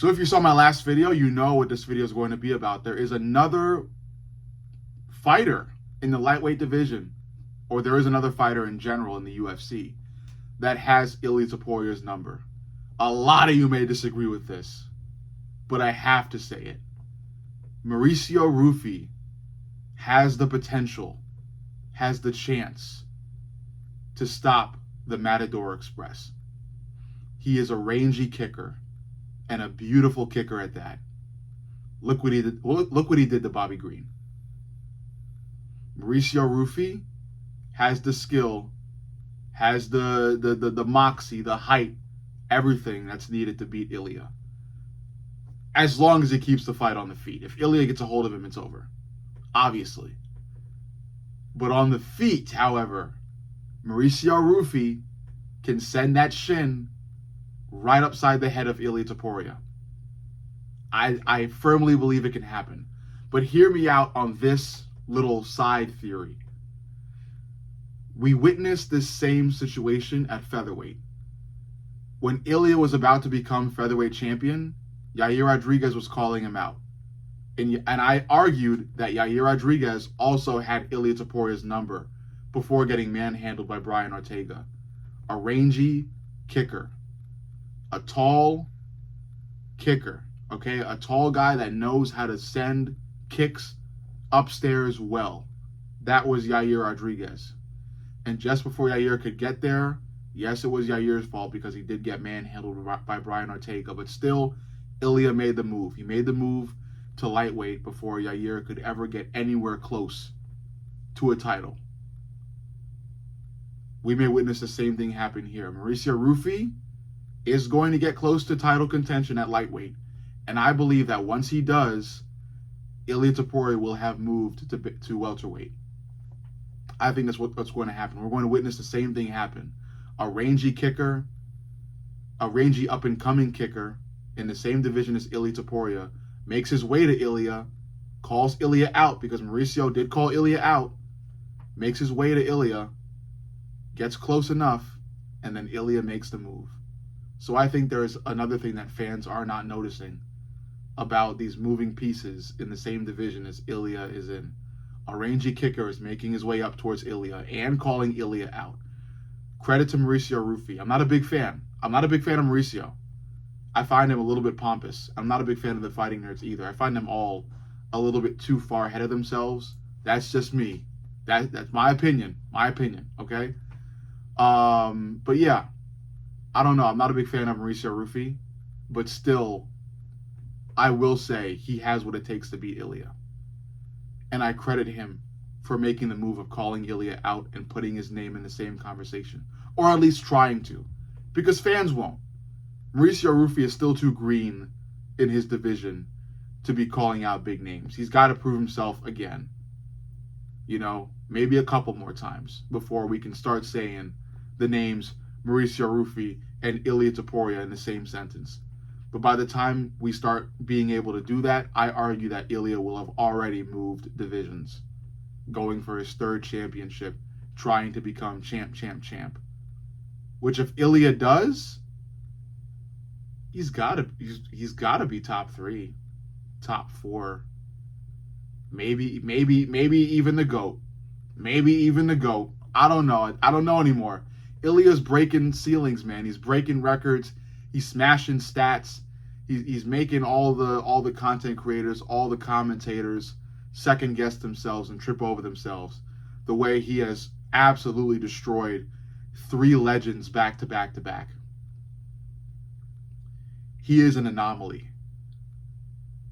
So if you saw my last video, you know what this video is going to be about. There is another fighter in the lightweight division, or there is another fighter in general in the UFC that has Ilia Topuria's number. A lot of you may disagree with this, but I have to say it. Mauricio Ruffy has the potential, has the chance to stop the Matador Express. He is a rangy kicker, and a beautiful kicker at that. Look what he did. Look what he did to Bobby Green. Mauricio Ruffy has the skill, has the moxie, the height, everything that's needed to beat Ilia. As long as he keeps the fight on the feet. If Ilia gets a hold of him, it's over. Obviously. But on the feet, however, Mauricio Ruffy can send that shin right upside the head of Ilia Topuria. I firmly believe it can happen. But hear me out on this little side theory. We witnessed this same situation at featherweight. When Ilia was about to become featherweight champion, Yair Rodriguez was calling him out. And I argued that Yair Rodriguez also had Ilia Topuria's number before getting manhandled by Brian Ortega. A rangy kicker. A tall kicker, okay? A tall guy that knows how to send kicks upstairs well. That was Yair Rodriguez. And just before Yair could get there, yes, it was Yair's fault because he did get manhandled by Brian Ortega, but still, Ilia made the move. He made the move to lightweight before Yair could ever get anywhere close to a title. We may witness the same thing happen here. Mauricio Ruffy is going to get close to title contention at lightweight. And I believe that once he does, Ilia Topuria will have moved to welterweight. I think that's what's going to happen. We're going to witness the same thing happen. A rangy kicker, a rangy up-and-coming kicker in the same division as Ilia Topuria makes his way to Ilia, calls Ilia out because Mauricio did call Ilia out, makes his way to Ilia, gets close enough, and then Ilia makes the move. So I think there's another thing that fans are not noticing about these moving pieces in the same division as Ilia is in. A rangy kicker is making his way up towards Ilia and calling Ilia out. Credit to Mauricio Ruffy. I'm not a big fan. I'm not a big fan of Mauricio. I find him a little bit pompous. I'm not a big fan of the Fighting Nerds either. I find them all a little bit too far ahead of themselves. That's just me. That's my opinion. My opinion, okay? But yeah, I don't know. I'm not a big fan of Mauricio Ruffy, but still, I will say he has what it takes to beat Ilia. And I credit him for making the move of calling Ilia out and putting his name in the same conversation. Or at least trying to. Because fans won't. Mauricio Ruffy is still too green in his division to be calling out big names. He's got to prove himself again. You know, maybe a couple more times before we can start saying the names Mauricio Ruffy and Ilia Topuria in the same sentence. But by the time we start being able to do that, I argue that Ilia will have already moved divisions, going for his third championship, trying to become champ. Which if Ilia does, he's gotta be top 3, top 4, maybe even the GOAT. Maybe even the GOAT. I don't know. I don't know anymore. Ilia's breaking ceilings, man. He's breaking records. He's smashing stats. He's making all the content creators, all the commentators second guess themselves and trip over themselves. The way he has absolutely destroyed 3 legends back to back to back. He is an anomaly.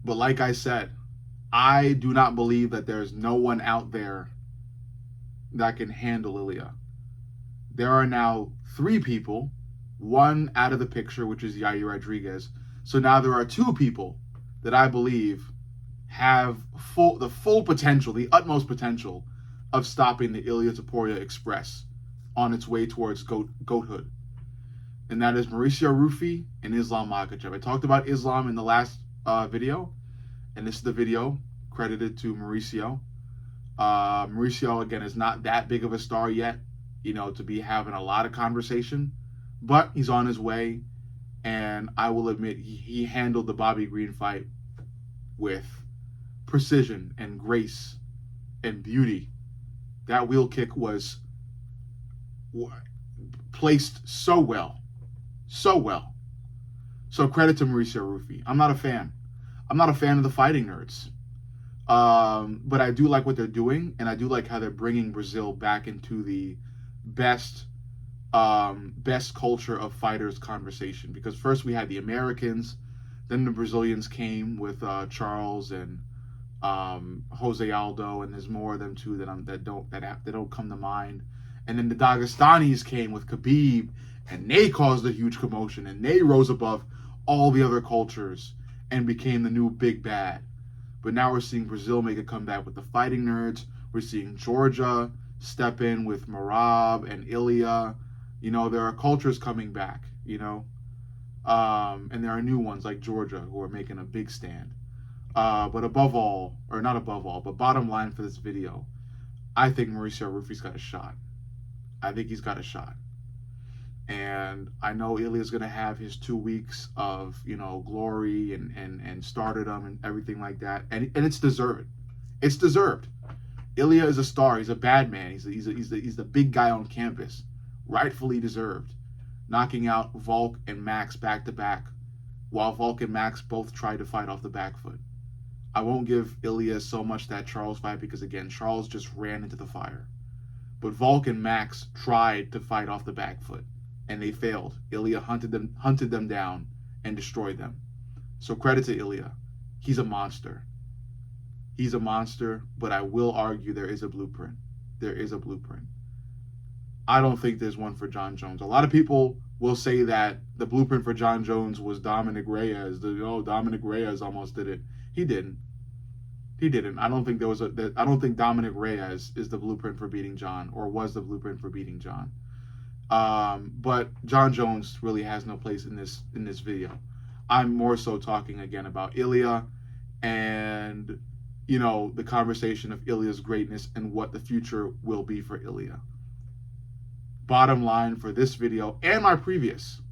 But like I said, I do not believe that there's no one out there that can handle Ilia. There are now 3 people, one out of the picture, which is Yair Rodriguez. So now there are 2 people that I believe have the full potential, the utmost potential of stopping the Ilia Topuria Express on its way towards goathood. And that is Mauricio Ruffy and Islam Makhachev. I talked about Islam in the last video, and this is the video credited to Mauricio. Mauricio, again, is not that big of a star yet, you know, to be having a lot of conversation, but he's on his way. And I will admit, he handled the Bobby Green fight with precision and grace and beauty. That wheel kick was placed so well. So well. So credit to Mauricio Ruffy. I'm not a fan. I'm not a fan of the fighting nerds. But I do like what they're doing, and I do like how they're bringing Brazil back into the best culture of fighters conversation. Because first we had the Americans, then the Brazilians came with Charles and Jose Aldo, and there's more of them too that don't come to mind. And then the Dagestanis came with Khabib, and they caused a huge commotion, and they rose above all the other cultures and became the new big bad. But now we're seeing Brazil make a comeback with the fighting nerds. We're seeing Georgia step in with Marab and Ilya. You know, there are cultures coming back, you know. And there are new ones like Georgia who are making a big stand. But above all, or not above all, but bottom line for this video, I think Mauricio Ruffy's got a shot. I think he's got a shot. And I know Ilya's going to have his 2 weeks of, you know, glory and stardom and everything like that. And it's deserved. It's deserved. Ilya is a star. He's a bad man. He's the big guy on campus. Rightfully deserved. Knocking out Volk and Max back to back, while Volk and Max both tried to fight off the back foot. I won't give Ilya so much that Charles fight because, again, Charles just ran into the fire. But Volk and Max tried to fight off the back foot, and they failed. Ilya hunted them down and destroyed them. So credit to Ilya. He's a monster. He's a monster, but I will argue there is a blueprint. There is a blueprint. I don't think there's one for John Jones. A lot of people will say that the blueprint for John Jones was Dominic Reyes. Dominic Reyes almost did it. He didn't. He didn't. I don't think I don't think Dominic Reyes is the blueprint for beating John, or was the blueprint for beating John. But John Jones really has no place in this video. I'm more so talking again about Ilya and, you know, the conversation of Ilya's greatness and what the future will be for Ilya. Bottom line for this video and my previous,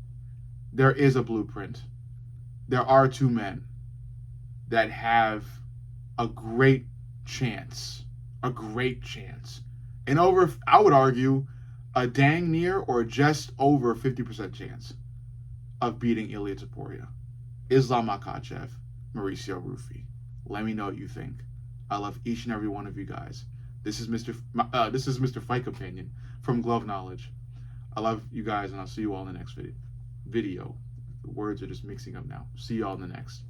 there is a blueprint. There are two men that have a great chance, and I would argue, a dang near or just over 50% chance of beating Ilia Topuria. Islam Makhachev, Mauricio Ruffy. Let me know what you think. I love each and every one of you guys. This is Mr. Fight Companion from Glove Knowledge. I love you guys, and I'll see you all in the next video. The words are just mixing up now. See you all in the next.